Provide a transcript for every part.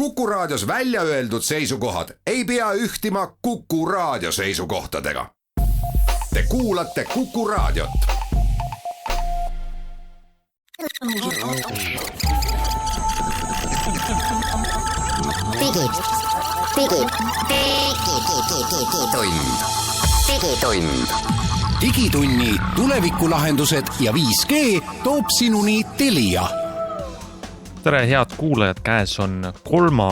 Kuku Raadios välja öeldud seisukohad ei pea ühtima Kuku Raadio seisukohtadega. Te kuulate Kuku Raadiot. Digitunni tulevikulahendused ja 5G toob sinuni Telia. Tere, head kuulajad, käes on 3.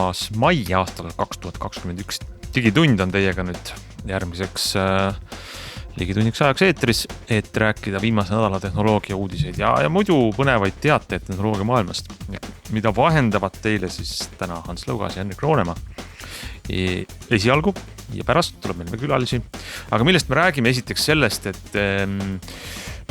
mai aastal 2021. Digitund on teiega nüüd järgmiseks ligitunniks ajaks eetris, et rääkida viimase nädala tehnoloogia uudiseid ja muidu põnevaid teateid tehnoloogia maailmast, mida vahendavad teile siis täna Hans Lõugas ja Henrik Roonemaa. Esialgu ja pärast tuleb meil külalisi. Aga millest me räägime esiteks sellest, et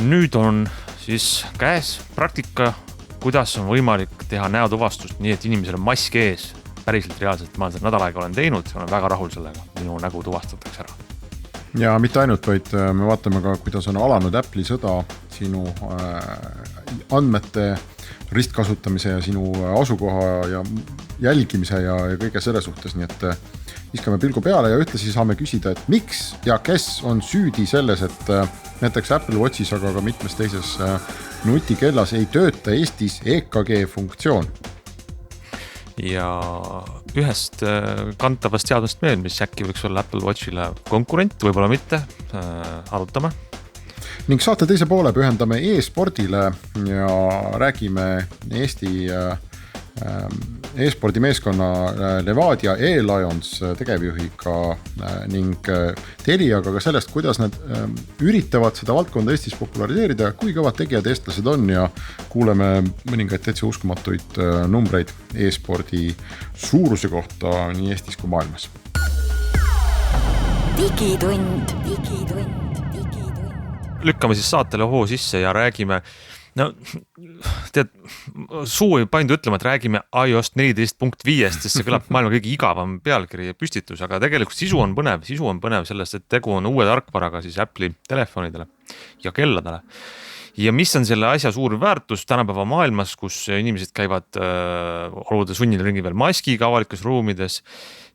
nüüd on siis käes praktika, kuidas on võimalik teha näotuvastust nii, et inimesel on mask ees. Päriselt reaalselt ma seda nädal aega olen teinud, olen väga rahul sellega. Minu nägu tuvastatakse ära. Ja mitte ainult, vaid me vaatame ka, kuidas on alanud Apple'i sõda sinu andmete ristkasutamise ja sinu asukoha ja jälgimise ja kõige selle suhtes. Nii et viskame pilgu peale ja ühtlasi saame küsida, et miks ja kes on süüdi selles, et näiteks Apple Watchis, aga ka mitmes teises nutikellas ei tööta Eestis EKG funktsioon. Ja ühest kantavast teadmist meil, mis äkki võiks olla Apple Watchile konkurent, võib-olla mitte, arutame. Ning saate teise poole pühendame e-spordile ja räägime Eesti e-spordimeeskonna Levadia E-Lions tegevjuhiga ning Teliaga ka sellest, kuidas nad üritavad seda valdkonda Eestis populariseerida, kui kõvad tegijad eestlased on ja kuuleme mõningaid täitsa uskumatuid numbreid e-spordi suuruse kohta nii Eestis kui maailmas. Digitund. Lükkame siis saatele hoo sisse ja räägime. No, tead, suu ei paindu ütlema, et räägime iOS 14.5, sest see kõlab maailma kõige igavam pealkiri ja püstitus, aga tegelikult sisu on põnev sellest, et tegu on uue tarkvaraga siis Apple'i telefonidele ja kelladele. Ja mis on selle asja suur väärtus tänapäeva maailmas, kus inimesed käivad olude sunnil ringi veel maskiga avalikes ruumides,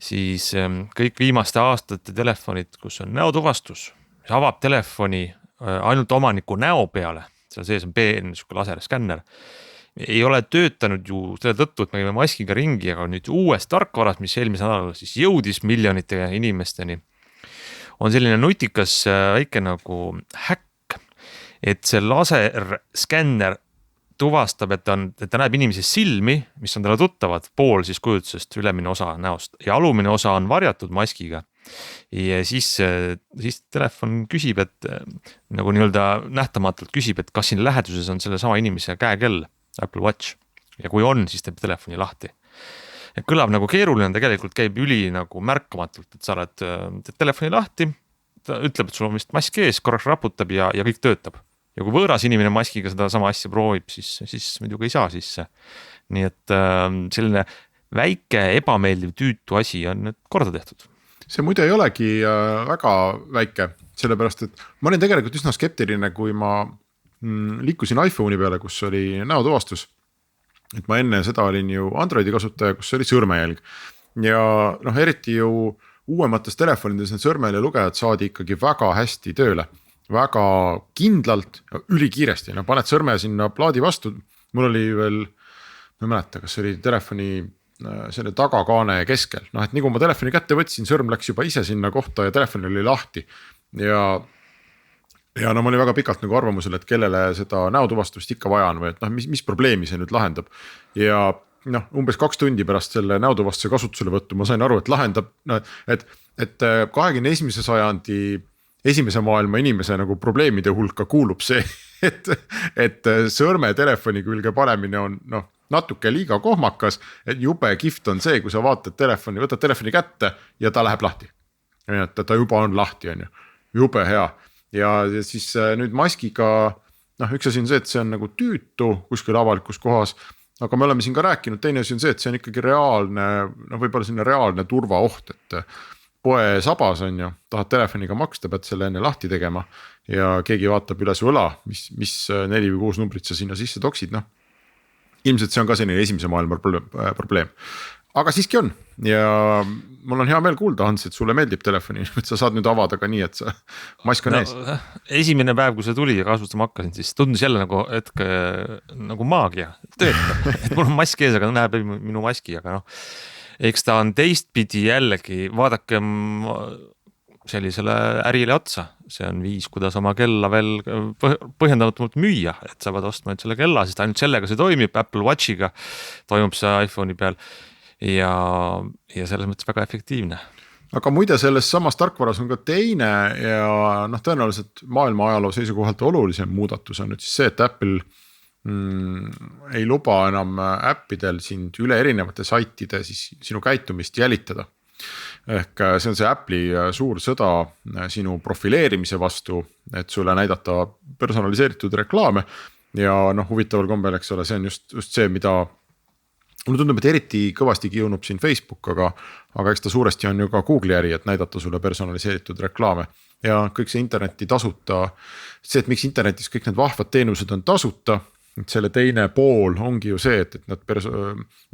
siis kõik viimaste aastate telefonid, kus on näotuvastus, mis avab telefoni ainult omaniku näo peale, seal sees on laserskänner, ei ole töötanud ju selle tõttu, et me käime maskiga ringi, aga nüüd uues tarkvaras, mis eelmise nädalal siis jõudis miljonite inimesteni, on selline nutikas väike nagu häkk, et see laserskänner tuvastab, et ta näeb inimese silmi, mis on talle tuttavad, pool siis kujutusest ülemine osa näost ja alumine osa on varjatud maskiga. Ja siis telefon küsib, et nagu nii-öelda nähtamatult küsib, et kas siin läheduses on selle sama inimese käekell Apple Watch ja kui on, siis teeb telefoni lahti. Ja kõlab nagu keeruline, tegelikult käib üli nagu märkamatult, et sa oled telefoni lahti, ta ütleb, et sul on vist mask ees, korraks raputab ja kõik töötab. Ja kui võõras inimene maskiga seda sama asja proovib, siis muidugi ei saa sisse. Nii et selline väike ebameeldiv tüütu asi on nüüd korda tehtud. See muide ei olegi väga väike, sellepärast, et ma olin tegelikult üsna skeptiline, kui ma liikusin iPhone'i peale, kus oli näotuvastus. Et ma enne seda olin ju Androidi kasutaja, kus oli sõrmejälg. Ja eriti ju uuemates telefonides need sõrmejäljelugejad saadi ikkagi väga hästi tööle. Väga kindlalt ja ülikiiresti. Paned sõrme sinna plaadi vastu. Mul oli veel, ma ei mäleta, kas oli telefoni selle tagakaane keskel. Et nii kui ma telefoni kätte võtsin, sõrm läks juba ise sinna kohta ja telefon oli lahti. Ja ma olin väga pikalt nagu arvamusel, et kellele seda näotuvastust ikka vaja on või et mis probleemi see nüüd lahendab. Ja umbes 2 tundi pärast selle näotuvastuse kasutusele võttu ma sain aru, et lahendab, et 21. sajandi esimese maailma inimese nagu probleemide hulka kuulub see, et sõrme telefoni külge panemine on natuke liiga kohmakas, et jube kihvt on see, kui sa vaatad telefoni, võtad telefoni kätte ja ta läheb lahti. Et ta juba on lahti, on ju. Jube hea. Ja siis nüüd maskiga, üks asi on see, et see on nagu tüütu kuskil avalikus kohas, aga me oleme siin ka rääkinud, teine asi on see, et see on ikkagi reaalne, võib-olla selline reaalne turvaoht, et poe sabas on ju, tahad telefoniga maksta, pead selle enne lahti tegema ja keegi vaatab üle su õla, mis 4 või 6 numbrit sa sinna sisse toksid, Ilmselt see on ka selline esimese maailma probleem. aga siiski on ja mul on hea meel kuulda, Hans, et sulle meeldib telefoni, et sa saad nüüd avada ka nii, et sa mask on ees. Esimene päev, kui see tuli ja kasutama hakkasin, siis tundus jälle nagu maagia töötab, et mul on mask ees, aga näeb minu maski, aga eks ta on teistpidi jällegi, vaadake sellisele ärile otsa, see on viis, kuidas oma kella veel põhjendamatult müüa, et sa pead ostma selle kella, sest ainult sellega see toimib, Apple Watchiga toimub see iPhone'i peal ja selles mõttes väga efektiivne. Aga muide selles samas tarkvaras on ka teine ja tõenäoliselt maailma ajaloo seisukohalt olulisem muudatus on nüüd siis see, et Apple ei luba enam äppidel sind üle erinevate saitide siis sinu käitumist jälitada. Ehk see on see Apple'i suur sõda sinu profileerimise vastu, et sulle näidata personaliseeritud reklaame ja huvitaval kombel, eks ole, see on just see, mida mulle tundub, et eriti kõvasti kiunub siin Facebook, aga eks ta suuresti on ju ka Google'i äri, et näidata sulle personaliseeritud reklaame ja kõik see interneti tasuta, see, et miks internetis kõik need vahvad teenused on tasuta, et selle teine pool ongi ju see, et nad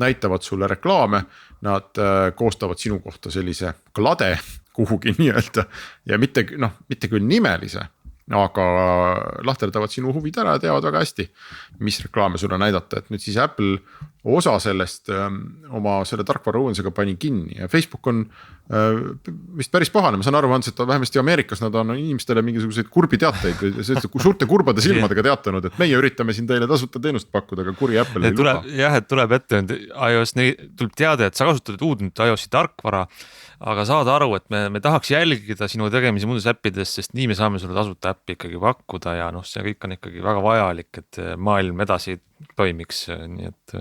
näitavad sulle reklaame, nad koostavad sinu kohta sellise klade kuhugi nii-öelda ja mitte küll nimelise, aga lahterdavad sinu huvid ära ja teavad väga hästi, mis reklaame sulle näidata, et nüüd siis Apple osa sellest oma selle tarkvara uuendusega pani kinni ja Facebook on vist päris pahane, ma saan aru, et vähemasti Ameerikas nad on inimestele mingisuguseid kurbi teateid või suurte kurbade silmadega teatanud, et meie üritame siin teile tasuta teenust pakkuda, aga kuri Apple ei luba. Jah, et tuleb ette, iOS tuleb teada, et sa kasutad uudnud iOS-i tarkvara, aga saad aru, et me tahaks jälgida sinu tegemisi muudes äppides, sest nii me saame sulle tasuta äppi ikkagi pakkuda ja see kõik on ikkagi väga vajalik, et maailm edasi toimiks, nii et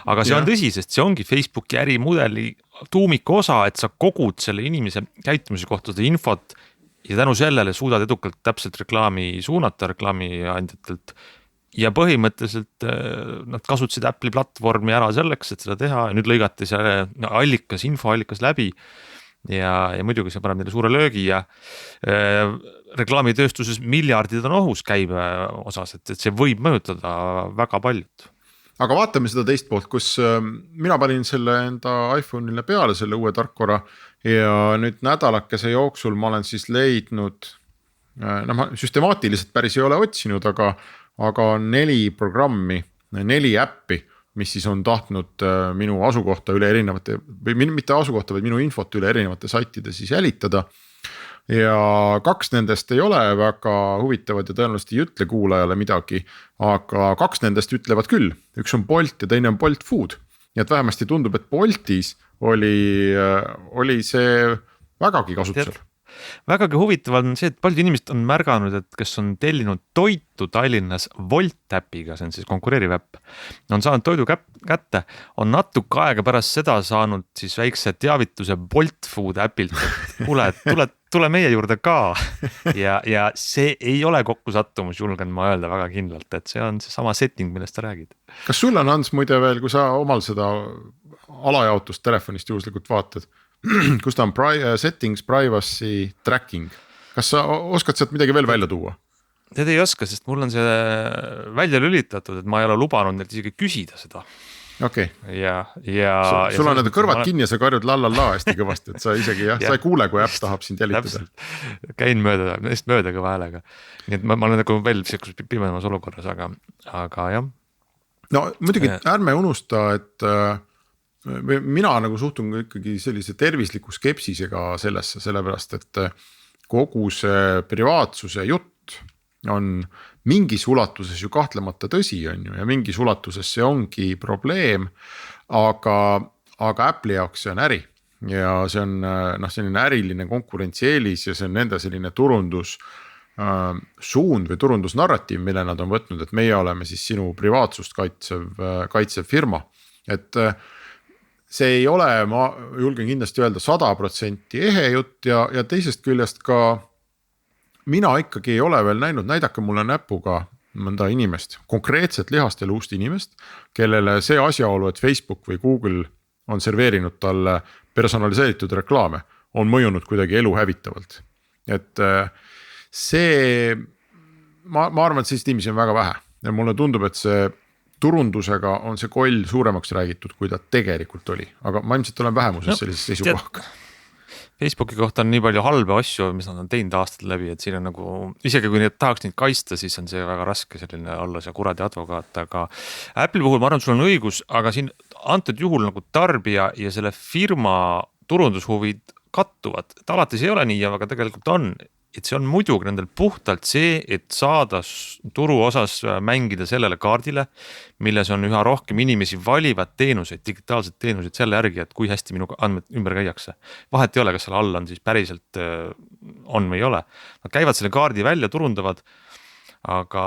aga see on tõsi, sest see ongi Facebooki ärimudeli tuumiku osa, et sa kogud selle inimese käitumise kohta seda infot ja tänu sellele suudad edukalt täpselt reklaami suunata reklaami andjatelt ja põhimõtteliselt nad kasutasid Apple'i platvormi ära selleks, et seda teha ja nüüd lõigati see infoallikas läbi ja muidugi see paneb neile suure löögi ja reklaamitööstuses miljardid on ohus käibe osas, et see võib mõjutada väga paljud. Aga vaatame seda teist poolt, kus mina panin selle enda iPhone'ile peale selle uue tarkvara ja nüüd nädalakese jooksul ma olen siis leidnud, ma süstemaatiliselt päris ei ole otsinud, aga 4 programmi, 4 äppi, mis siis on tahtnud minu asukohta üle erinevate, või mitte asukohta, vaid minu infot üle erinevate saitide siis jälitada. Ja 2 nendest ei ole väga huvitavad ja tõenäoliselt ei ütle kuulajale midagi, aga 2 nendest ütlevad küll, üks on Bolt ja teine on Bolt Food. Ja et vähemasti tundub, et Boltis oli see vägagi kasutusel. Vägagi huvitav on see, et paljud inimesed on märganud, et kes on tellinud toitu Tallinnas Volt äpiga, see on siis konkureeriv äpp, on saanud toidu kätte, on natuke aega pärast seda saanud siis väikse teavituse Bolt Food äpilt, tule meie juurde ka ja see ei ole kokkusattumus, julgen ma öelda väga kindlalt, et see on see sama setting, millest sa räägid. Kas sul on, Hans, muide veel, kui sa omal seda alajaotust telefonist juhuslikult vaatad, kus ta on settings, privacy, tracking. Kas sa oskad sealt midagi veel välja tuua? Tead ei oska, sest mul on see välja lülitatud, et ma ei ole lubanud neilt isegi küsida seda. Okay. Sul on need kõrvad kinni ja sa karjud lallalla hästi kõvasti, et sa isegi sa ei kuule, kui äpp tahab sind jälitada. Käin mööda kõva häälega. Nii et ma olen nagu veel pimedamas olukorras, aga jah. No muidugi ärme unusta, et mina nagu suhtun ikkagi sellise tervisliku skepsisega sellesse, sellepärast, et kogu see privaatsuse jutt on mingis ulatuses ju kahtlemata tõsi on ju ja mingis ulatuses see ongi probleem, aga Apple'i jaoks see on äri ja see on selline äriline konkurentsieelis ja see on nende selline turundus suund või turundusnarratiiv, mille nad on võtnud, et meie oleme siis sinu privaatsust kaitsev firma, et see ei ole, ma julgen kindlasti öelda 100% ehe jutt ja teisest küljest ka mina ikkagi ei ole veel näinud, näidake mulle näpuga mõnda inimest, konkreetset lihast ja luust inimest, kellele see asjaolu, et Facebook või Google on serveerinud talle personaliseeritud reklaame, on mõjunud kuidagi elu hävitavalt. Et see, ma arvan, et sellist inimesi on väga vähe ja mulle tundub, et see turundusega on see koll suuremaks räägitud, kui ta tegelikult oli, aga ma ilmselt olen vähemuses sellises seisukohaga. Facebooki kohta on nii palju halbe asju, mis nad on teinud aastate läbi, et siin on nagu, isegi kui need tahaks neid kaitsta, siis on see väga raske selline olla see kuradi advokaat, aga Apple'i puhul ma arvan, sul on õigus, aga siin antud juhul nagu tarbija ja selle firma turundushuvid kattuvad, et alates ei ole nii, aga tegelikult on, et see on muidugi nendel puhtalt see, et saada turu osas mängida sellele kaardile, milles on üha rohkem inimesi valivad teenuseid, digitaalsed teenuseid selle järgi, et kui hästi minu andmed ümber käiakse. Vahet ei ole, kas seal all on siis päriselt on või ei ole. Nad käivad selle kaardi välja, turundavad, aga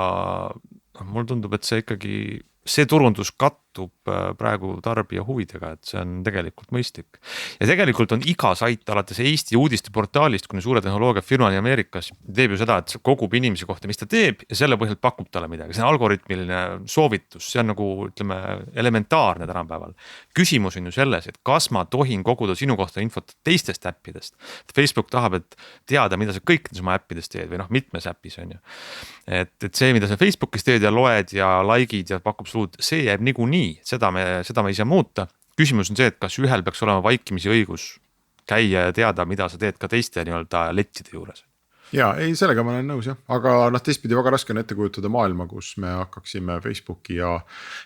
mul tundub, et see ikkagi, see turundus kattub praegu tarbija huvidega, et see on tegelikult mõistlik. Ja tegelikult on iga sait alates Eesti uudisteportaalist, kuni suure tehnoloogiafirmani Ameerikas teeb ju seda, et kogub inimese kohta, mis ta teeb ja selle põhjalt pakub talle midagi. See on algoritmiline soovitus, see on nagu ütleme elementaarne tänapäeval. Küsimus on ju selles, et kas ma tohin koguda sinu kohta infot teistest äppidest. Facebook tahab, et teada, mida sa kõikides oma äppides teed või mitmes äppis on ju. Et see, mida sa Facebookis teed ja loed ja likeid ja pakub suud, see jääb niikuinii. Seda me ei saa muuta. Küsimus on see, et kas ühel peaks olema vaikimisi õigus käia ja teada, mida sa teed ka teiste nii-öelda lettide juures. Ja ei, sellega ma olen nõus jah, aga teistpidi väga raske on ette kujutada maailma, kus me hakkaksime Facebooki ja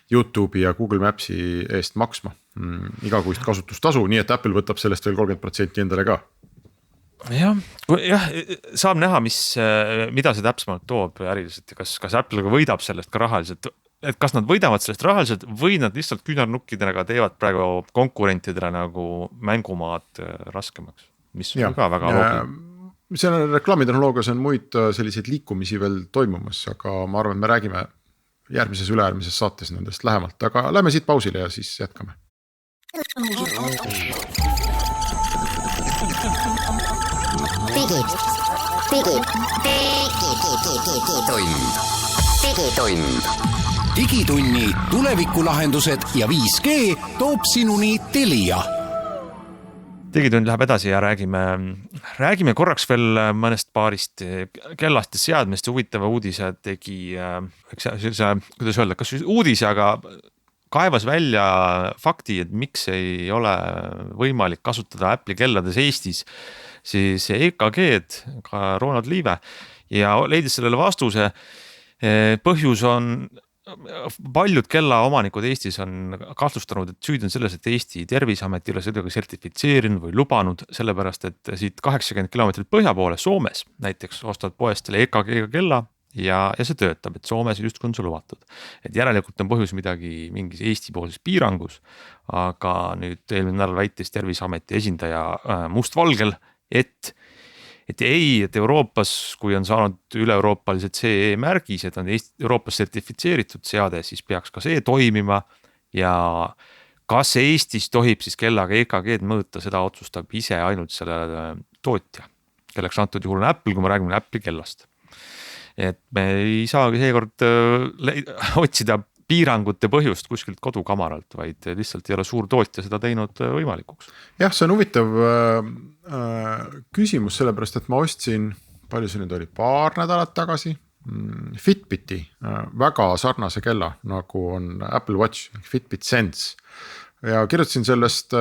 YouTube'i ja Google Maps'i eest maksma igakuist kasutustasu, nii et Apple võtab sellest veel 30% endale ka. Jah, saab näha, mida see täpsemalt toob äriliselt ja kas Apple võidab sellest ka rahaliselt, et kas nad võidavad sellest rahaliselt või nad lihtsalt küünarnukkidega teevad praegu konkurentidele nagu mängumaad raskemaks, mis on ka väga loogiline. Selle reklaamitehnoloogias on muid selliseid liikumisi veel toimumas, aga ma arvan, et me räägime järgmises üleäärmises saates nendest lähemalt, aga lähme siit pausile ja siis jätkame. Digitunni tulevikulahendused ja 5G toob sinuni Telia. Digitund läheb edasi ja räägime korraks veel mõnest paarist kellast ja seadmest. Huvitava uudise tegi, kuidas öelda, kas uudise, aga kaevas välja fakti, et miks ei ole võimalik kasutada Apple'i kellades Eestis siis EKG-d, ka Ronald Liive, ja leidis sellele vastuse. Põhjus on, paljud kellaomanikud Eestis on kahtlustanud, et süüd on selles, et Eesti Terviseamet ei ole seda sertifitseerinud või lubanud, sellepärast et siit 80 kilomeetrit põhja poole Soomes näiteks ostad poest selle EKG kella ja see töötab, et Soomes just on see lubatud. Et järelikult on põhjus midagi mingis Eesti poolses piirangus, aga nüüd eelmine nädal väitis Terviseameti esindaja mustvalgel, et Euroopas, kui on saanud üle-euroopalised CE märgis, et on Euroopas sertifitseeritud seade, siis peaks ka see toimima ja kas Eestis tohib siis kellaga EKG-d mõõta, seda otsustab ise ainult selle tootja, kelleks antud juhul on Apple, kui me räägime Apple'i kellast. Et me ei saagi seekord otsida piirangute põhjust kuskilt kodukamaralt, vaid lihtsalt ei ole suur tootja seda teinud võimalikuks. Jah, see on huvitav küsimus, sellepärast, et ma ostsin, palju see nüüd oli, paar nädalat tagasi, Fitbiti väga sarnase kella, nagu on Apple Watch, Fitbit Sense. Ja kirjutasin sellest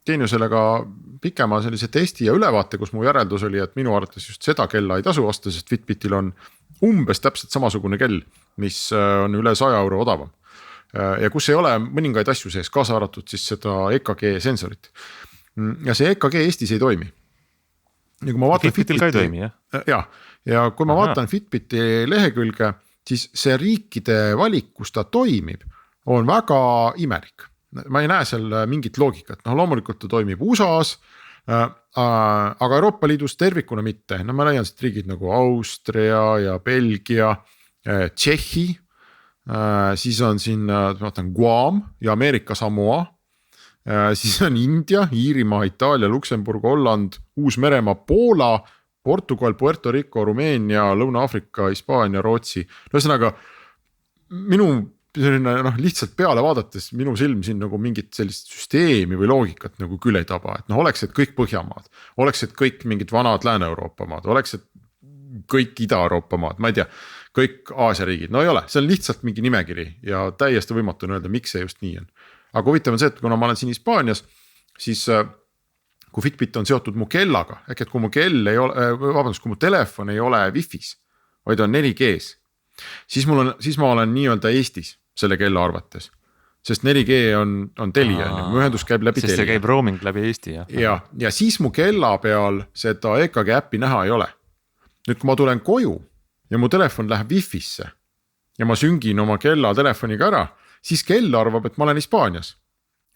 teenusele ka pikema sellise testi ja ülevaate, kus mu järeldus oli, et minu arvates just seda kella ei tasu osta, sest Fitbitil on umbes täpselt samasugune kell, mis on üle 100 euro odavam. Ja kus ei ole mõningaid asju sees, kaasa arvatud siis seda EKG sensorit. Ja see EKG Eestis ei toimi. Ja kui ma vaatan Fitbitil ka ei toimi, jah? Ja kui ma vaatan Fitbiti lehekülge, siis see riikide valik, kus ta toimib, on väga imelik. Ma ei näe seal mingit loogikat. Loomulikult ta toimib USAs, aga Euroopa Liidus tervikuna mitte. Ma leian siit riigid nagu Austria ja Belgia, Tšehhi, siis on siin Guam ja Ameerika Samoa, siis on India, Iirimaa, Itaalia, Luksemburg, Holland, Uus-Meremaa, Poola, Portugal, Puerto Rico, Rumeenia, Lõuna-Afrika, Hispaania, Rootsi. Ühesõnaga, minu selline, lihtsalt peale vaadates minu silm siin nagu mingit sellist süsteemi või loogikat nagu küll ei taba, et oleks, et kõik Põhjamaad, oleks, et kõik mingid vanad Lääne-Euroopa maad, oleks, et kõik Ida-Euroopa maad, ma ei tea, kõik Aasia riigid, no ei ole, see on lihtsalt mingi nimekiri ja täiesti võimatu on öelda, miks see just nii on. Aga huvitav on see, et kuna ma olen siin Hispaanias, siis kui Fitbit on seotud mu kellaga, ehk et kui mu kell ei ole, kui mu telefon ei ole Wi-Fi's, vaid on 4G's, siis ma olen nii-öelda Eestis selle kella arvates. Sest 4G on Telia, mu ühendus käib läbi Telia. Sest see käib roaming läbi Eesti, jah. Ja siis mu kella peal seda EKG äppi näha ei ole. Nüüd kui ma tulen koju ja mu telefon läheb Wi-Fi'sse ja ma süngin oma kella telefoniga ära, siis kell arvab, et ma olen Hispaanias,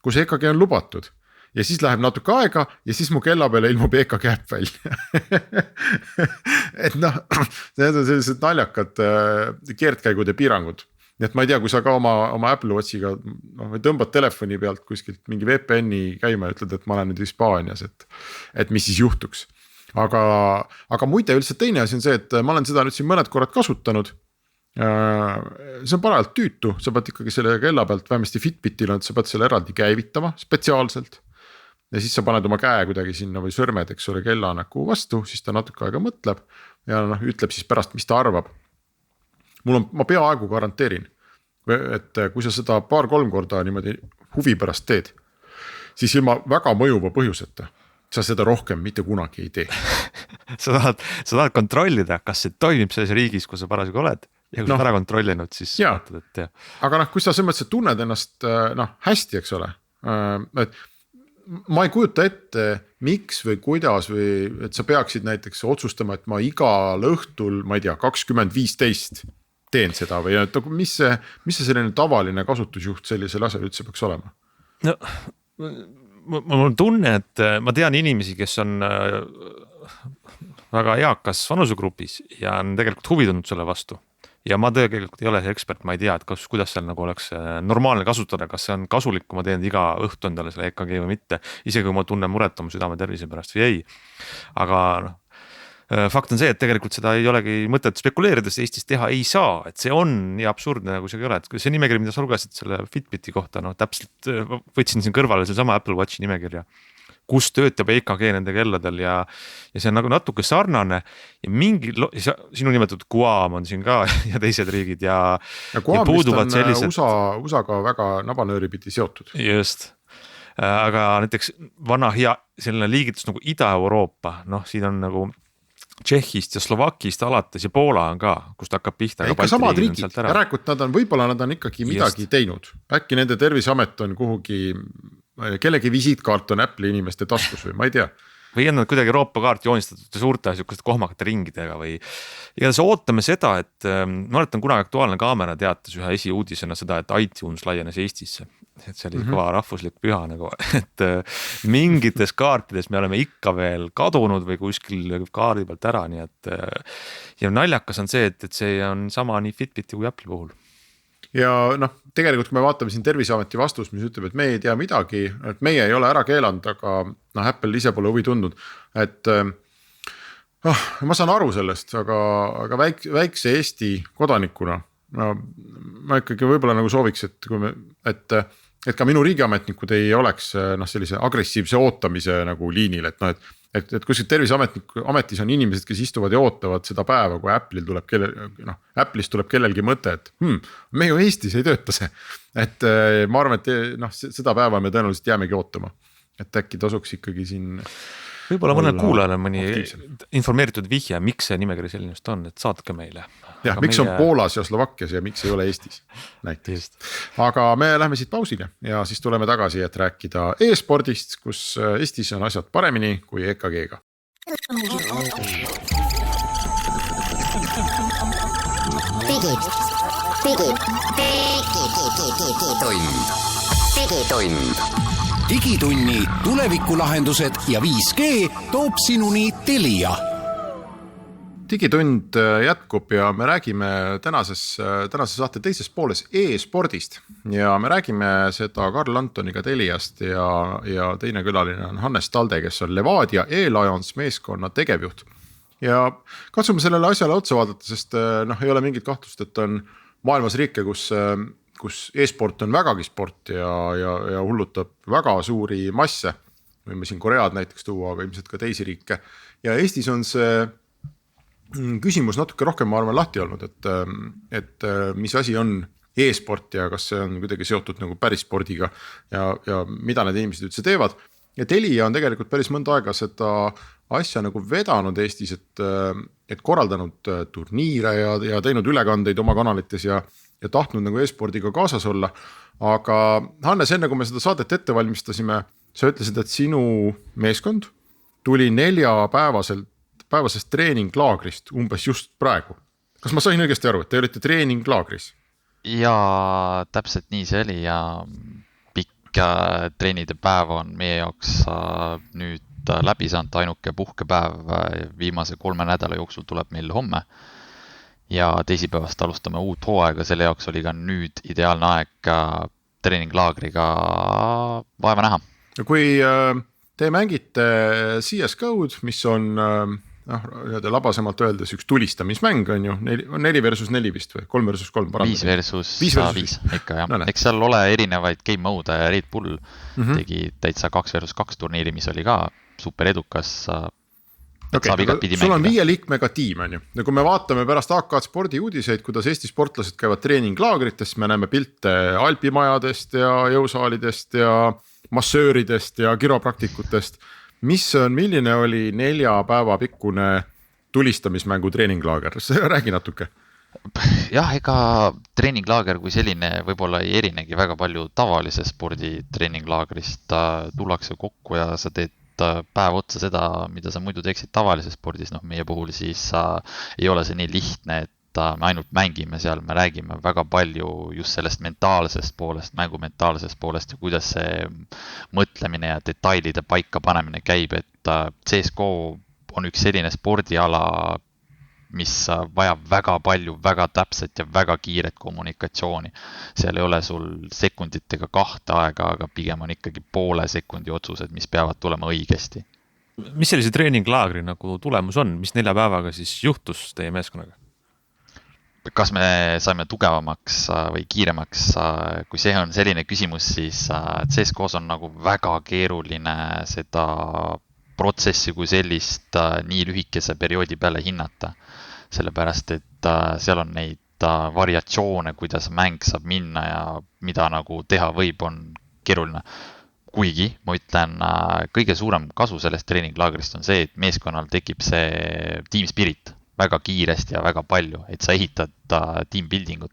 kus EKG on lubatud. Ja siis läheb natuke aega ja siis mu kella peale ilmub EKG äpp välja. Et noh, need on sellised naljakad keerdkäigud ja piirangud. Nii et ma ei tea, kui sa ka oma Apple Watchiga või tõmbad telefoni pealt kuskilt mingi VPN-i käima ja ütled, et ma olen nüüd Hispaanias, et mis siis juhtuks. Aga muide üldse teine asi on see, et ma olen seda nüüd siin mõned korrad kasutanud. See on parajalt tüütu, sa pead ikkagi selle kella pealt, vähemasti Fitbitil on, et sa pead selle eraldi käivitama spetsiaalselt. Ja siis sa paned oma käe kuidagi sinna või sõrmed, eks ole, kella nagu vastu, siis ta natuke aega mõtleb ja ütleb siis pärast, mis ta arvab. Ma peaaegu garanteerin, et kui sa seda 2-3 korda niimoodi huvi pärast teed, siis ilma väga mõjuva põhjuseta sa seda rohkem mitte kunagi ei tee. Sa tahad kontrollida, kas see toimib selles riigis, kus sa parasjagu oled ja kui sa ära kontrollinud, siis vaatad, et jah. Aga kui sa selles mõttes tunned ennast hästi, eks ole, et ma ei kujuta ette, miks või kuidas või et sa peaksid näiteks otsustama, et ma igal õhtul, ma ei tea, 20:15 teen seda või et mis see selline tavaline kasutusjuht sellisel asjal üldse peaks olema? No, mul on tunne, et ma tean inimesi, kes on väga eakas vanusegrupis ja on tegelikult huvi tundnud selle vastu. Ja ma tegelikult ei ole see ekspert, ma ei tea, et kuidas seal nagu oleks normaalne kasutada, kas see on kasulik, kui ma teen iga õhtu endale selle EKG või mitte, isegi kui ma tunnen muret oma südame tervise pärast või ei. Aga fakt on see, et tegelikult seda ei olegi mõtet spekuleerida, sest Eestis teha ei saa, et see on nii absurdne, nagu see ei ole, et see nimekiri, mida sa lugesid selle Fitbiti kohta, täpselt võtsin siin kõrvale see sama Apple Watchi nimekirja, kus töötab EKG nende kelladel ja see on nagu natuke sarnane ja mingi, sinu nimetatud Guam on siin ka ja teised riigid ja puuduvad sellised. USA-ga väga nabanööri pidi seotud. Just, aga näiteks vana hea selline liigitus nagu Ida-Euroopa, siin on nagu Tšehhist ja Slovakist alates ja Poola on ka, kust hakkab pihta. Ikka samad riigid, järelikult võib-olla nad on ikkagi midagi teinud. Äkki nende terviseamet on kuhugi, kellegi visiitkaart on Apple'i inimeste taskus või ma ei tea. Või on nad kuidagi Euroopa kaart joonistatud suurte kohmakate ringidega või igatahes ootame seda, et ma oletan kunagi Aktuaalne Kaamera teatas ühe esiuudisena seda, et iTunes laienes Eestisse. Et see oli kõva rahvuslik püha nagu, et mingites kaartides me oleme ikka veel kadunud või kuskil kaardi pealt ära, nii et ja naljakas on see, et see on sama nii Fitbiti kui Apple puhul. Ja tegelikult kui me vaatame siin Terviseameti vastus, mis ütleb, et me ei tea midagi, et meie ei ole ära keelanud, aga Apple ise pole huvi tundnud, et ma saan aru sellest, aga väikse Eesti kodanikuna ma ikkagi võib-olla nagu sooviks, et ka minu riigiametnikud ei oleks sellise agressiivse ootamise nagu liinil, et kuskilt Terviseametis on inimesed, kes istuvad ja ootavad seda päeva, kui Apple'ist tuleb kellelgi mõte, et me ju Eestis ei tööta see, et ma arvan, et seda päeva me tõenäoliselt jäämegi ootama, et äkki tasuks ikkagi siin võib-olla mõnel kuulajale mõni informeeritud vihje, miks see nimekiri selline just on, et saatke meile. Jah, miks on Poolas ja Slovakkias ja miks ei ole Eestis näiteks. Aga me lähme siit pausile ja siis tuleme tagasi, et rääkida e-spordist, kus Eestis on asjad paremini kui EKG-ga. Digitunni tulevikulahendused ja 5G toob sinuni Telia. Digitund jätkub ja me räägime tänase saate teises pooles e-spordist ja me räägime seda Karl Antoniga Teliast ja teine külaline on Hannes Talde, kes on Levadia E-Lions meeskonna tegevjuht. Ja katsume sellele asjale otsa vaadata, sest ei ole mingit kahtlust, et on maailmas riike, kus e-sport on vägagi sport ja hullutab väga suuri masse. Võime siin Koread näiteks tuua, aga ilmselt ka teisi riike. Ja Eestis on see küsimus natuke rohkem, ma arvan, lahti olnud, et mis asi on e-sport ja kas see on kuidagi seotud nagu päris spordiga ja mida need inimesed üldse teevad. Ja Telia on tegelikult päris mõnda aega seda asja nagu vedanud Eestis, et korraldanud turniire ja teinud ülekandeid oma kanalites ja tahtnud nagu e-spordiga kaasas olla. Aga Hannes, enne kui me seda saadet ette valmistasime, sa ütlesid, et sinu meeskond tuli 4-päevasest treeninglaagrist umbes just praegu. Kas ma sain õigesti aru, et te olite treeninglaagris? Ja täpselt nii see oli ja pikk treenide päev on meie jaoks nüüd läbi saanud, ainuke puhkepäev viimase 3 nädala jooksul tuleb meil homme. Ja teisipäevast alustame uut hooaega, selle jaoks oli ka nüüd ideaalne aeg treeninglaagriga vaeva näha. Kui te mängite CSGO-d, mis on labasemalt öeldes üks tulistamismäng on ju, 4 versus 4 vist või 3 versus 3 5 versus 5 ikka jah, eks seal ole erinevaid game mode, Red Bull tegi täitsa 2 versus 2 turniiri, mis oli ka super edukas. Okay, sul on 5 liikmega tiim on ju, ja kui me vaatame pärast AK spordi uudiseid, kuidas Eesti sportlased käivad treeninglaagritest, me näeme pilte alpimajadest ja jõusaalidest ja massööridest ja kiropraktikutest. Milline oli 4 päeva pikkune tulistamismängu treeninglaager? Räägi natuke. Jah, ega treeninglaager kui selline võib-olla ei erinegi väga palju tavalise spordi treeninglaagrist. Tullakse kokku ja sa teed päev otsa seda, mida sa muidu teeksid tavalises spordis. Meie puhul siis ei ole see nii lihtne, et me ainult mängime seal, me räägime väga palju just sellest mentaalsest poolest, mängu mentaalsest poolest ja kuidas see mõtlemine ja detailide paika panemine käib, et CSGO on üks selline spordiala, mis vajab väga palju, väga täpset ja väga kiiret kommunikatsiooni. Seal ei ole sul sekunditega 2 aega, aga pigem on ikkagi poole sekundi otsused, mis peavad tulema õigesti. Mis sellise treeninglaagri nagu tulemus on? Mis 4 päevaga siis juhtus teie meeskonnaga? Kas me saime tugevamaks või kiiremaks, kui see on selline küsimus, siis CSGO-s on nagu väga keeruline seda protsessi kui sellist nii lühikese perioodi peale hinnata. Sellepärast, et seal on neid variatsioone, kuidas mäng saab minna ja mida nagu teha võib, on keeruline. Kuigi, ma ütlen, kõige suurem kasu sellest treeninglaagrist on see, et meeskonnal tekib see team spirit väga kiiresti ja väga palju, et sa ehitad team buildingut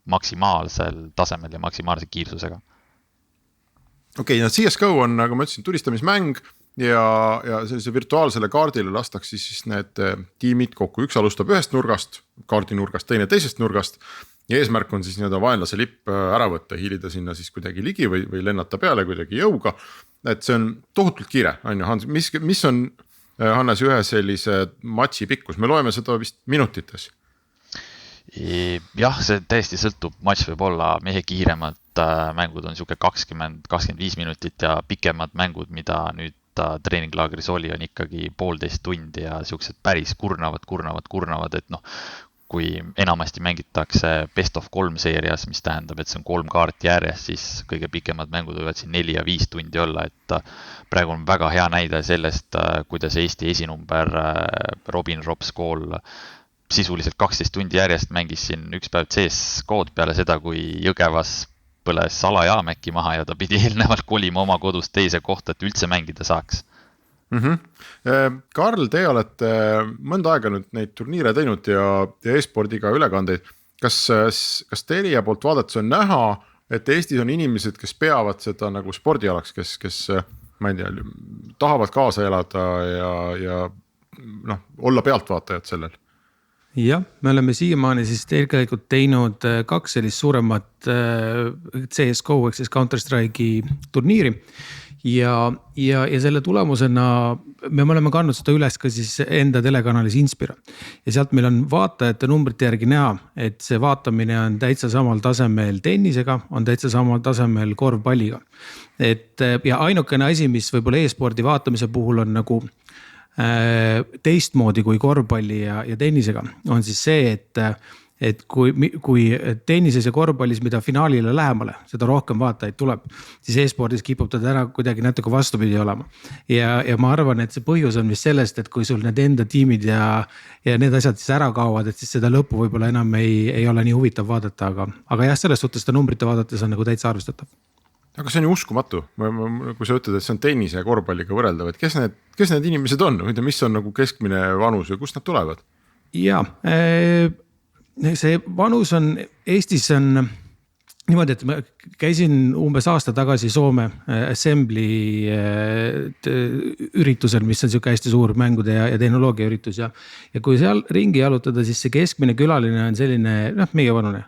maksimaalsel tasemel ja maksimaalse kiirsusega. Okei, CSGO on, nagu ma ütlesin, tulistamismäng ja sellise virtuaalsele kaardile lastakse siis need tiimid kokku. Üks alustab ühest nurgast, kaardinurgast, teine teisest nurgast ja eesmärk on siis vaenlase lipp ära võtta, hiilida sinna siis kuidagi ligi või lennata peale kuidagi jõuga. Et see on tohutult kiire, on ju, mis on Hannes ühe sellise matši pikkus, me loeme seda vist minutites. Jah, see täiesti sõltub, matš võib olla mehe kiiremad mängud on siuke 20-25 minutit ja pikemad mängud, mida nüüd treeninglaagris oli, on ikkagi 1,5 tundi ja siuksed päris kurnavad, et kui enamasti mängitakse best of 3 seerias, mis tähendab, et see on 3 kaarti järjest, siis kõige pikemad mängud võivad siin 4 ja 5 tundi olla, et praegu on väga hea näide sellest, kuidas Eesti esinumber Robin Robskool sisuliselt 12 tundi järjest mängis siin üks päev CSGO-d peale seda, kui Jõgevas põles alajaam äkki maha ja ta pidi eelnevalt kolima oma kodust teise kohta, et üldse mängida saaks. Karl, te olete mõnda aega nüüd neid turniire teinud ja e-spordiga ülekandeid. Kas Telia poolt vaadates on näha, et Eestis on inimesed, kes peavad seda nagu spordialaks, kes ma ei tea, tahavad kaasa elada ja olla pealtvaatajad sellel? Jah, me oleme siiamaani siis tegelikult teinud 2 sellist suuremat CSGO ehk siis Counter-Strike'i turniiri ja selle tulemusena me oleme kandnud seda üles ka siis enda telekanalis Inspira ja sealt meil on vaatajate numbrite järgi näha, et see vaatamine on täitsa samal tasemel tennisega, on täitsa samal tasemel korvpalliga. Ja ainukene asi, mis võib-olla e-spordi vaatamise puhul on nagu teistmoodi kui korvpalli ja tennisega, on siis see, et et kui tennises ja korvpallis, mida finaalile lähemale, seda rohkem vaatajaid tuleb, siis e-spordis kipub ta täna kuidagi natuke vastupidi olema. Ja ma arvan, et see põhjus on vist sellest, et kui sul need enda tiimid ja need asjad siis ära kaovad, et siis seda lõppu võib-olla enam ei ole nii huvitav vaadata, aga jah, selles suhtes ta numbrite vaadates on nagu täitsa arvestatav. Aga see on ju uskumatu, kui sa ütled, et see on tennise ja korvpalliga võrreldav, et kes need inimesed on, mis on nagu keskmine vanus ja kust nad tulevad? Ja see vanus on, Eestis on niimoodi, et ma käisin umbes aasta tagasi Soome Assembly üritusel, mis on siuke hästi suur mängude ja tehnoloogia üritus ja kui seal ringi jalutada, siis see keskmine külaline on selline, meie vanune,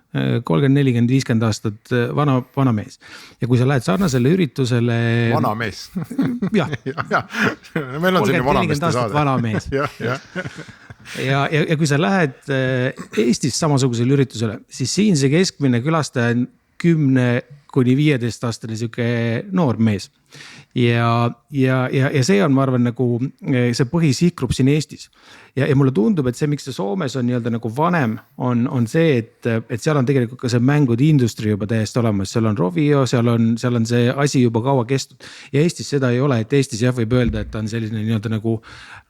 30, 40, 50 aastat vana mees. Ja kui sa lähed sarnasele üritusele. Vana mees. Jah. Meil on selline vana mees saade. Vana mees. Ja kui sa lähed Eestis samasugusele üritusele, siis siin see keskmine külastaja on 10–15 aastane siuke noor mees. Ja see on, ma arvan, nagu see põhisihtgrupp siin Eestis. Ja mulle tundub, et see, miks see Soomes on nii-öelda nagu vanem, on see, et seal on tegelikult ka see mängude industry juba täiesti olemas. Seal on Rovio, seal on see asi juba kaua kestnud. Ja Eestis seda ei ole, et Eestis jah võib öelda, et on selline nii-öelda nagu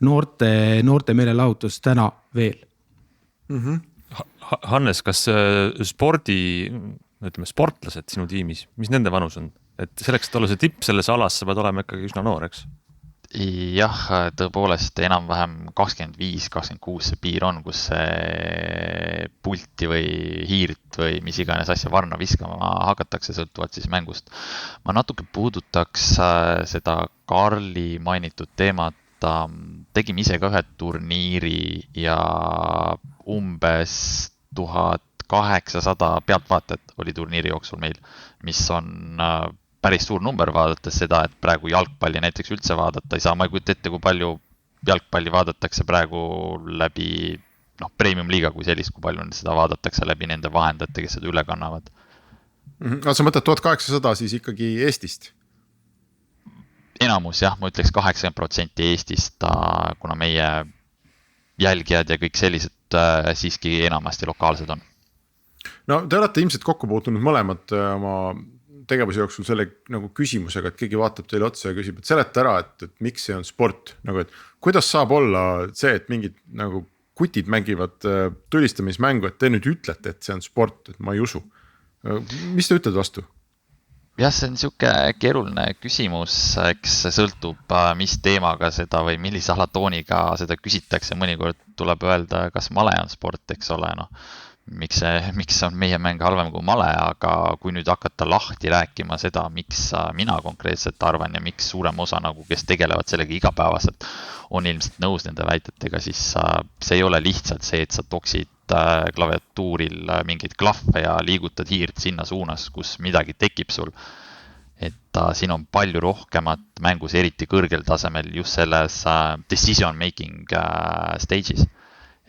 noorte meelelahutus täna veel. Hannes, kas sportlased sinu tiimis, mis nende vanus on? Et selleks, et olla see tipp selles alas, sa pead olema ikkagi üsna noor, eks? Jah, tõepoolest enam-vähem 25-26 see piir on, kus see pulti või hiirt või mis iganes asja varna viskama hakatakse, sõltuvalt siis mängust. Ma natuke puudutaks seda Karli mainitud teemat. Tegime ise ka ühe turniiri ja umbes 1800 pealtvaatajat oli turniiri jooksul meil, mis on päris suur number vaadates seda, et praegu jalgpalli näiteks üldse vaadata ei saa. Ma ei kujuta ette, kui palju jalgpalli vaadatakse praegu läbi premium liiga kui sellist, kui palju seda vaadatakse läbi nende vahendajate, kes seda üle kannavad. Sa mõtled 1800 siis ikkagi Eestist? Enamus jah, ma ütleks 80% Eestist, kuna meie jälgijad ja kõik sellised siiski enamasti lokaalsed on. No te olete ilmselt kokku puutunud mõlemad oma tegevuse jooksul selle nagu küsimusega, et keegi vaatab teile otsa ja küsib, et seleta ära, et miks see on sport. Nagu, et kuidas saab olla see, et mingid nagu kutid mängivad tulistamismängu, et te nüüd ütlete, et see on sport, et ma ei usu. Mis te ütled vastu? Jah, see on siuke keeruline küsimus, eks sõltub, mis teemaga seda või millise alatooniga seda küsitakse. Mõnikord tuleb öelda, kas male on sport, eks ole. Miks on meie mäng halvem kui male, aga kui nüüd hakata lahti rääkima seda, miks mina konkreetselt arvan ja miks suurem osa, nagu, kes tegelevad sellega igapäevaselt, on ilmselt nõus nende väitetega, siis see ei ole lihtsalt see, et sa toksid klaviatuuril mingid klahve ja liigutad hiirt sinna suunas, kus midagi tekib sul. Et siin on palju rohkemat mängus, eriti kõrgel tasemel just selles decision making stage'is.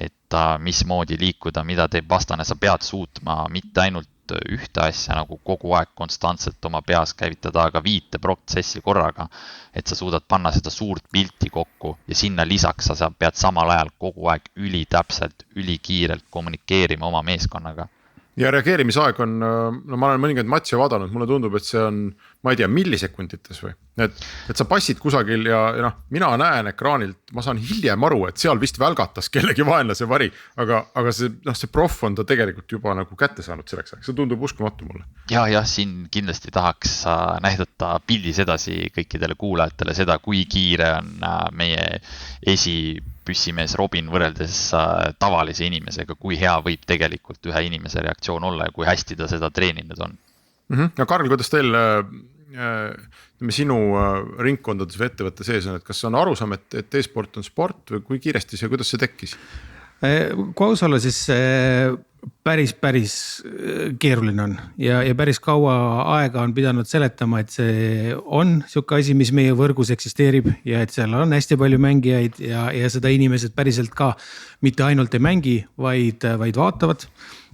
Et mismoodi liikuda, mida teeb vastane, sa pead suutma mitte ainult ühte asja nagu kogu aeg konstantselt oma peas käivitada, aga 5 protsessi korraga, et sa suudad panna seda suurt pilti kokku ja sinna lisaks sa pead samal ajal kogu aeg ülitäpselt, ülikiirelt kommunikeerima oma meeskonnaga. Ja reageerimisaeg on, ma olen mõningaid matše vaadanud, mulle tundub, et see on, ma ei tea, millisekundites või. Et sa passid kusagil ja mina näen ekraanilt, ma saan hiljem aru, et seal vist välgatas kellegi vaenlase vari, aga see proff on ta tegelikult juba nagu kätte saanud selleks. See tundub uskumatu mulle. Ja siin kindlasti tahaks näidata pildis edasi kõikidele kuulajatele seda, kui kiire on meie püssimees Robin võrreldes tavalise inimesega, kui hea võib tegelikult ühe inimese reaktsioon olla ja kui hästi ta seda treeninud on. Ja Karl, kuidas teil sinu ringkondades või ettevõtte sees on, et kas on arusaam, et e-sport on sport või kui kiiresti see, kuidas see tekkis? Kui aus olla, siis päris keeruline on ja päris kaua aega on pidanud seletama, et see on siuke asi, mis meie võrgus eksisteerib ja et seal on hästi palju mängijaid ja seda inimesed päriselt ka mitte ainult ei mängi, vaid vaatavad.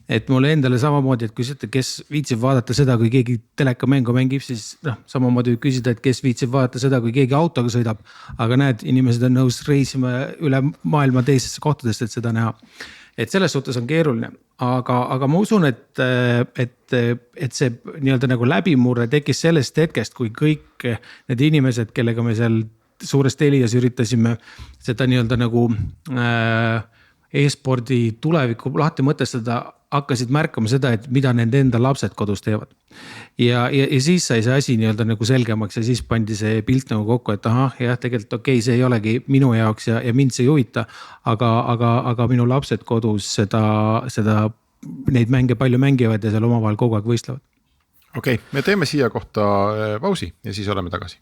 Et mulle endale samamoodi, et kui küsite, kes viitsib vaadata seda, kui keegi telekamängu mängib, siis samamoodi küsida, et kes viitsib vaadata seda, kui keegi autoga sõidab. Aga näed, inimesed on nõus reisima üle maailma teisesse kohtadest, et seda näha. et selles suhtes on keeruline, aga ma usun, et see nii-öelda nagu läbimurre tekkis sellest hetkest, kui kõik need inimesed, kellega me seal suures Telias üritasime seda nii-öelda nagu e-spordi tulevikku lahti mõtestada, hakkasid märkama seda, et mida nende enda lapsed kodus teevad. Ja siis sai see asi nii-öelda nagu selgemaks ja siis pandi see pilt nagu kokku, et ahah, jah, tegelikult okei, see ei olegi minu jaoks ja mind see ei huvita, aga minu lapsed kodus seda neid mänge palju mängivad ja seal omavahel kogu aeg võistlevad. Okei, me teeme siia kohta pausi ja siis oleme tagasi.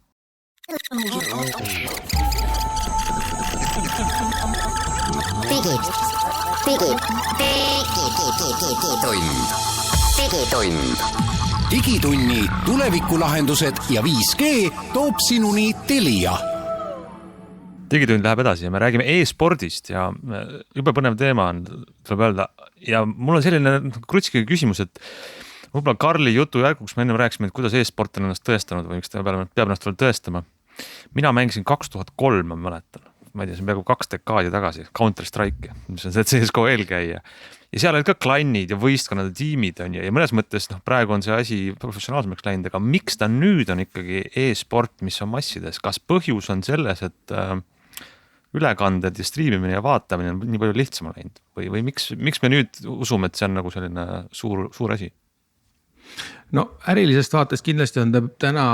Digitunni tulevikulahendused ja 5G toob sinuni Telia. Digitund läheb edasi ja me räägime e-spordist ja jube põnev teema on, tuleb öelda. Ja mul on selline krutski küsimus, et võib-olla Karli jutu järguks me enne rääkisime, et kuidas e-sport on ennast tõestanud või miks ta peab ennast veel tõestama. Mina mängisin 2003, ma mäletan. Ma ei tea, see on peaaegu 2 dekaadi tagasi, Counter-Strike'i, mis on see CSGO eelkäija. Ja seal olid ka klannid ja võistkonnad ja tiimid on ja mõnes mõttes praegu on see asi professionaalsemaks läinud, aga miks ta nüüd on ikkagi e-sport, mis on massides? Kas põhjus on selles, et ülekanded ja striimimine ja vaatamine on nii palju lihtsama läinud? Või miks me nüüd usume, et see on nagu selline suur asi? No ärilisest vaates kindlasti on ta täna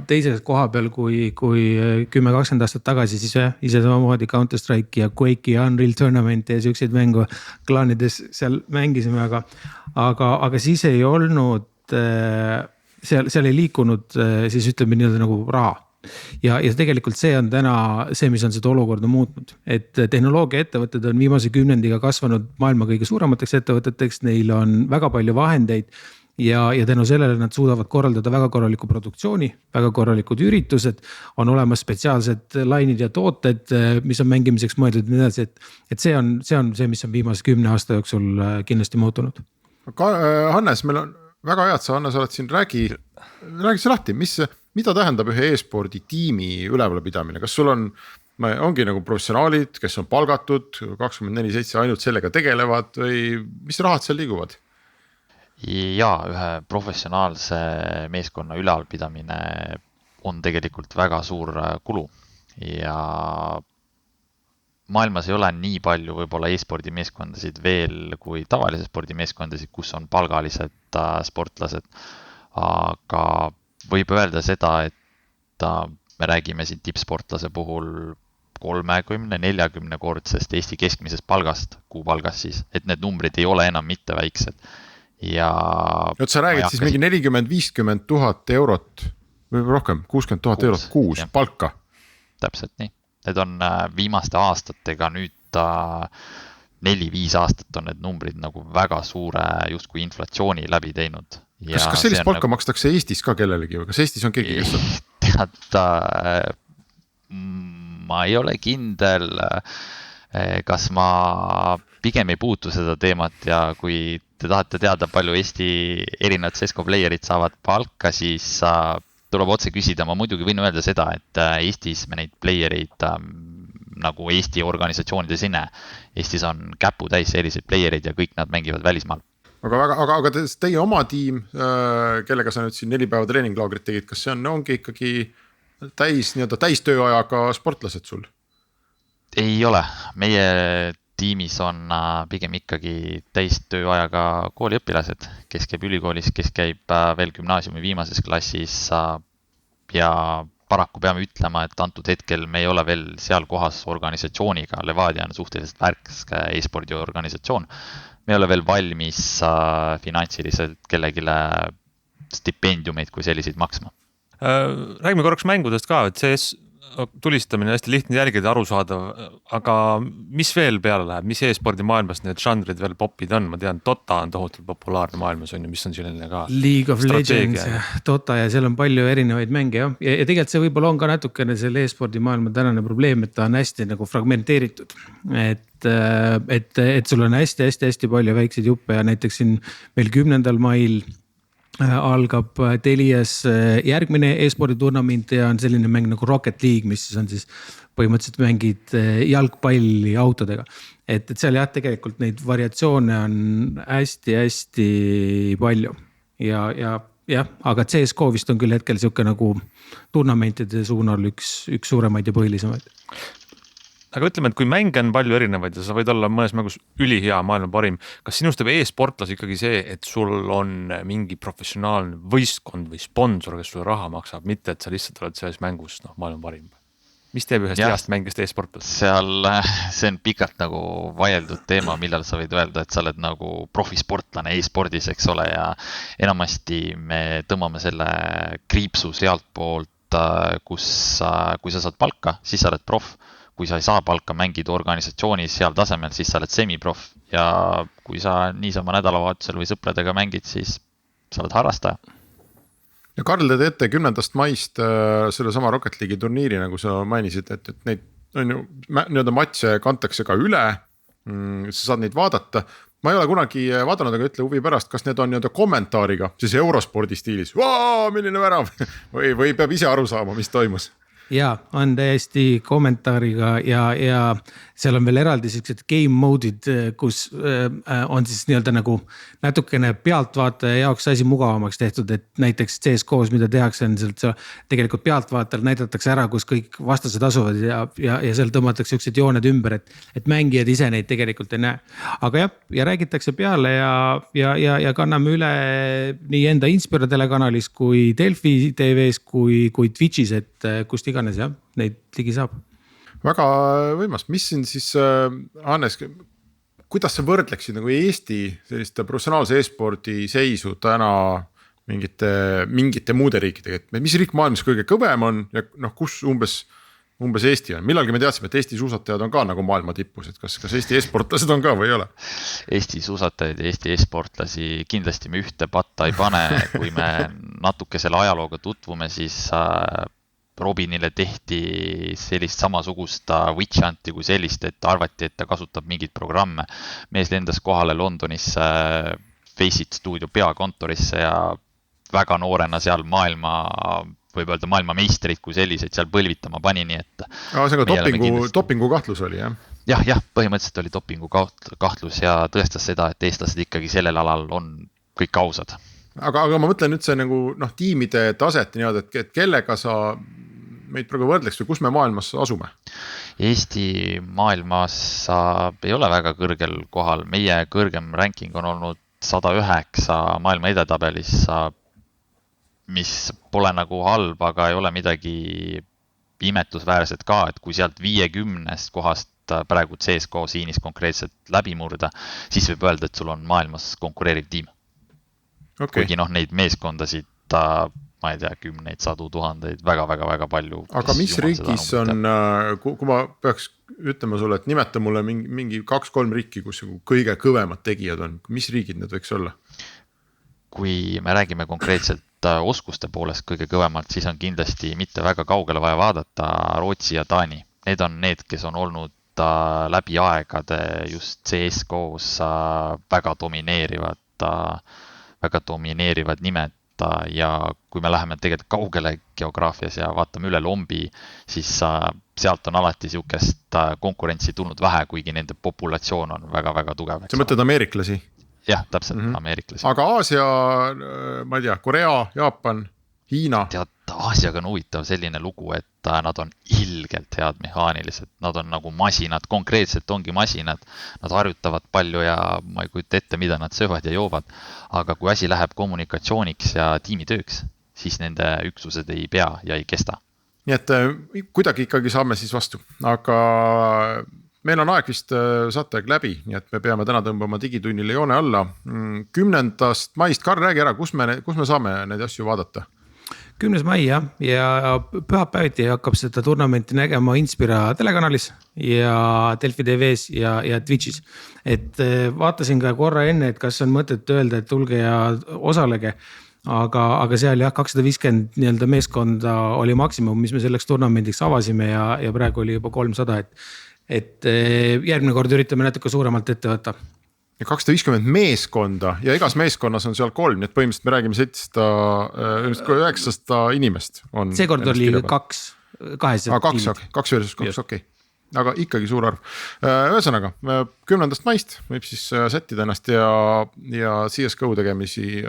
teises koha peal kui 10-20 aastat tagasi, siis ise samamoodi Counter-Strike ja Quake ja Unreal Tournament ja selliseid mängu klaanides seal mängisime, aga siis ei olnud, seal ei liikunud siis ütleme nii-öelda nagu raha. Ja tegelikult see on täna see, mis on seda olukorda muutnud, et tehnoloogia ettevõtted on viimase kümnendiga kasvanud maailma kõige suuremateks ettevõteteks, neil on väga palju vahendeid ja tänu sellele nad suudavad korraldada väga korraliku produktsiooni, väga korralikud üritused, on olemas spetsiaalsed lainid ja tooted, mis on mängimiseks mõeldud ja nii edasi, et see on see, mis on viimase 10 aasta jooksul kindlasti muutunud. Hannes, meil on väga hea, et sa Hannes oled siin, räägi see lahti, mida tähendab ühe e-spordi tiimi ülevalpidamine, kas sul ongi nagu professionaalid, kes on palgatud 24/7 ainult sellega tegelevad või mis rahad seal liiguvad? Ja ühe professionaalse meeskonna ülevalpidamine on tegelikult väga suur kulu ja maailmas ei ole nii palju võib-olla e-spordi meeskondasid veel kui tavalise spordi meeskondasid, kus on palgalised sportlased, aga võib öelda seda, et me räägime siin tippsportlase puhul 30-40 kordsest Eesti keskmisest palgast, kuupalgast siis, et need numbrid ei ole enam mitte väiksed. Ja sa räägid siis mingi 40-50 000 eurot või rohkem, 60 000 eurot kuus palka. Täpselt nii. Need on viimaste aastatega nüüd 4-5 aastat on need numbrid nagu väga suure justkui inflatsiooni läbi teinud. Kas sellist palka makstakse Eestis ka kellelegi või kas Eestis on keegi, kes on? Tead, ma ei ole kindel, kas ma pigem ei puutu seda teemat ja kui te tahate teada, palju Eesti erinevad CSGO playerid saavad palka, siis tuleb otse küsida. Ma muidugi võin öelda seda, et Eestis me neid playereid nagu Eesti organisatsioonides ei näe. Eestis on käpu täis selliseid playereid ja kõik nad mängivad välismaal. Aga teie oma tiim, kellega sa nüüd siin 4 päeva treeninglaagrit tegid, kas see ongi ikkagi täis tööajaga sportlased sul? Ei ole, meie tiimis on pigem ikkagi täis tööajaga kooliõpilased, kes käib ülikoolis, kes käib veel gümnaasiumi viimases klassis ja paraku peame ütlema, et antud hetkel me ei ole veel seal kohas organisatsiooniga. Levadia on suhteliselt värske e-spordi organisatsioon. Me ei ole veel valmis finantsiliselt kellegile stipendiumeid kui selliseid maksma. Räägime korraks mängudest ka, et see tulistamine hästi lihtne jälgida, arusaadav, aga mis veel peale läheb, mis e-spordi maailmas need žanrid veel popid on? Ma tean, Dota on tohutult populaarne maailmas, on ju, mis on selline ka League of Legends ja Dota ja seal on palju erinevaid mänge ja tegelikult see võib-olla on ka natukene selle e-spordi maailma tänane probleem, et ta on hästi nagu fragmenteeritud, et sul on hästi palju väikseid juppe ja näiteks siin meil 10. mail algab Telias järgmine e-spordi turnament ja on selline mäng nagu Rocket League, mis siis on siis põhimõtteliselt mängid jalgpalli autodega. Et seal jah, tegelikult neid variatsioone on hästi-hästi palju ja jah, aga CSGO vist on küll hetkel siuke nagu turnamentide suunal üks suuremaid ja põhilisemaid. Aga ütleme, et kui mänge on palju erinevaid ja sa võid olla mõnes mängus ülihea, maailma parim, kas sinust teeb e-sportlas ikkagi see, et sul on mingi professionaalne võistkond või sponsor, kes sulle raha maksab, mitte et sa lihtsalt oled selles mängus maailma parim? Mis teeb ühest heast mängist e-sportlas? Seal see on pikalt nagu vaieldud teema, millal sa võid öelda, et sa oled nagu profisportlane e-spordis, eks ole, ja enamasti me tõmbame selle kriipsu sealt poolt, kui sa saad palka, siis sa oled prof. Kui sa ei saa palka, mängid organisatsioonis seal tasemel, siis sa oled semiprof ja kui sa niisama nädalavahetusel või sõpradega mängid, siis sa oled harrastaja. Ja Karl, te teete 10. maist selle sama Rocket League'i turniiri, nagu sa mainisid, et neid on ju nii-öelda matše kantakse ka üle, sa saad neid vaadata. Ma ei ole kunagi vaadanud, aga ütle huvi pärast, kas need on nii-öelda kommentaariga, siis eurospordi stiilis, milline värav või peab ise aru saama, mis toimus? Ja on täiesti kommentaariga ja seal on veel eraldi sellised game mode'id, kus on siis nii-öelda nagu natukene pealtvaataja jaoks asi mugavamaks tehtud, et näiteks CSGO's, mida tehakse, on sealt tegelikult pealtvaatajal näidatakse ära, kus kõik vastased asuvad ja seal tõmmatakse sellised jooned ümber, et mängijad ise neid tegelikult ei näe. Aga jah, ja räägitakse peale ja kanname üle nii enda Inspira telekanalis kui Delfi TV's kui Twitch'is, et kust iganes jah, neid ligi saab. Väga võimas, mis siin siis, Hannes, kuidas sa võrdleksid nagu Eesti selliste professionaalse e-spordi seisu täna mingite muude riikidega, et mis riik maailmas kõige kõvem on ja kus umbes Eesti on? Millalgi me teadsime, et Eesti suusatajad on ka nagu maailma tippus, et kas Eesti e-sportlased on ka või ei ole? Eesti suusatajaid ja Eesti e-sportlasi kindlasti me ühte patta ei pane, kui me natuke selle ajalooga tutvume, siis Robinile tehti sellist samasugust witch hunti kui sellist, et arvati, et ta kasutab mingid programme. Mees lendas kohale Londonisse Faceit stuudio peakontorisse ja väga noorena seal võib öelda maailma meistrid kui selliseid seal põlvitama pani, nii et... see on dopingu kahtlus oli, jah? Jah, põhimõtteliselt oli dopingu kahtlus ja tõestas seda, et eestlased ikkagi sellel alal on kõik ausad. Aga ma mõtlen nüüd see nagu tiimide taset niimoodi, et kellega sa meid praegu võrdleks või kus me maailmas asume? Eesti maailmas ei ole väga kõrgel kohal. Meie kõrgem ranking on olnud 109 maailma edetabelis, mis pole nagu halb, aga ei ole midagi imetlusväärset ka, et kui sealt 50 kohast praegu CSGO siinis konkreetselt läbi murda, siis võib öelda, et sul on maailmas konkureeriv tiim. Okay. Kuigi neid meeskondasid, ma ei tea, 10, 100 000, väga palju. Aga mis riigis on, kui ma peaks ütlema sulle, et nimeta mulle mingi 2-3 riiki, kus kõige kõvemad tegijad on, mis riigid need võiks olla? Kui me räägime konkreetselt oskuste poolest kõige kõvemalt, siis on kindlasti mitte väga kaugele vaja vaadata Rootsi ja Taani. Need on need, kes on olnud läbi aegade just CSGO's väga domineerivad nimed ja kui me läheme tegelikult kaugele geograafias ja vaatame üle lombi, siis sealt on alati siukest konkurentsi tulnud vähe, kuigi nende populatsioon on väga tugev. Sa mõtled ameeriklasi? Jah, täpselt ameeriklasi. Aga Aasia, ma ei tea, Korea, Jaapan, Hiina? Tead, Aasiaga on huvitav selline lugu, et nad on ilgelt head mehaanilised, nad on nagu masinad, konkreetselt ongi masinad, nad harjutavad palju ja ma ei kujuta ette, mida nad söövad ja joovad, aga kui asi läheb kommunikatsiooniks ja tiimitööks, siis nende üksused ei pea ja ei kesta. Nii et kuidagi ikkagi saame siis vastu, aga meil on aeg vist saateaeg läbi, nii et me peame täna tõmbama digitunnile joone alla. 10. maist, Karl, räägi ära, kus me saame neid asju vaadata? 10. mai ja pühapäeviti hakkab seda turnamenti nägema Inspira telekanalis ja Delfi TV's ja Twitch'is. Et vaatasin ka korra enne, et kas on mõtet öelda, et tulge ja osalege. Aga seal jah, 250 nii-öelda meeskonda oli maksimum, mis me selleks turnamendiks avasime ja praegu oli juba 300, et järgmine kord üritame natuke suuremalt ette võtta. 250 meeskonda ja igas meeskonnas on seal 3, nii et põhimõtteliselt me räägime 900 inimest on. Seekord oli 2 versus 2, okei. Aga ikkagi suur arv. Ühesõnaga 10. maist võib siis sättida ennast ja CSGO tegemisi,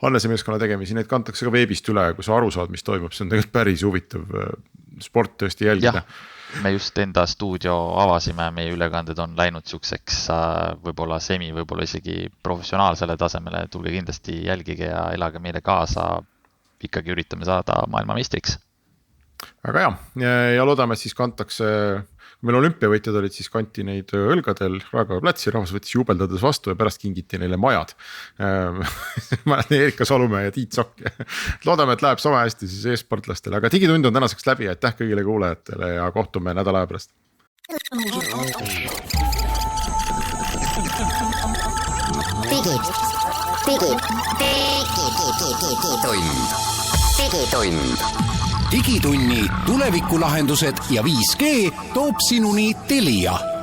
Hannese meeskonna tegemisi, neid kantakse ka veebist üle, kui sa aru saad, mis toimub, see on tegelikult päris huvitav sport tõesti jälgida. Me just enda stuudio avasime, meie ülekanded on läinud siukseks võib-olla võib-olla isegi professionaalsele tasemele, tulge kindlasti jälgige ja elage meile kaasa, ikkagi üritame saada maailmameistriks. Väga hea ja loodame, et siis kantakse, kui meil olümpiavõitjad olid, siis kanti neid õlgadel Raekoja platsi, rahvas võttis jubeldades vastu ja pärast kingiti neile majad. Erika Salumäe ja Tiit Sokk. Loodame, et läheb sama hästi siis e-sportlastele, aga digitund on tänaseks läbi, aitäh kõigile kuulajatele ja kohtume nädala aja pärast. Digitunni tulevikulahendused ja 5G toob sinuni Telia.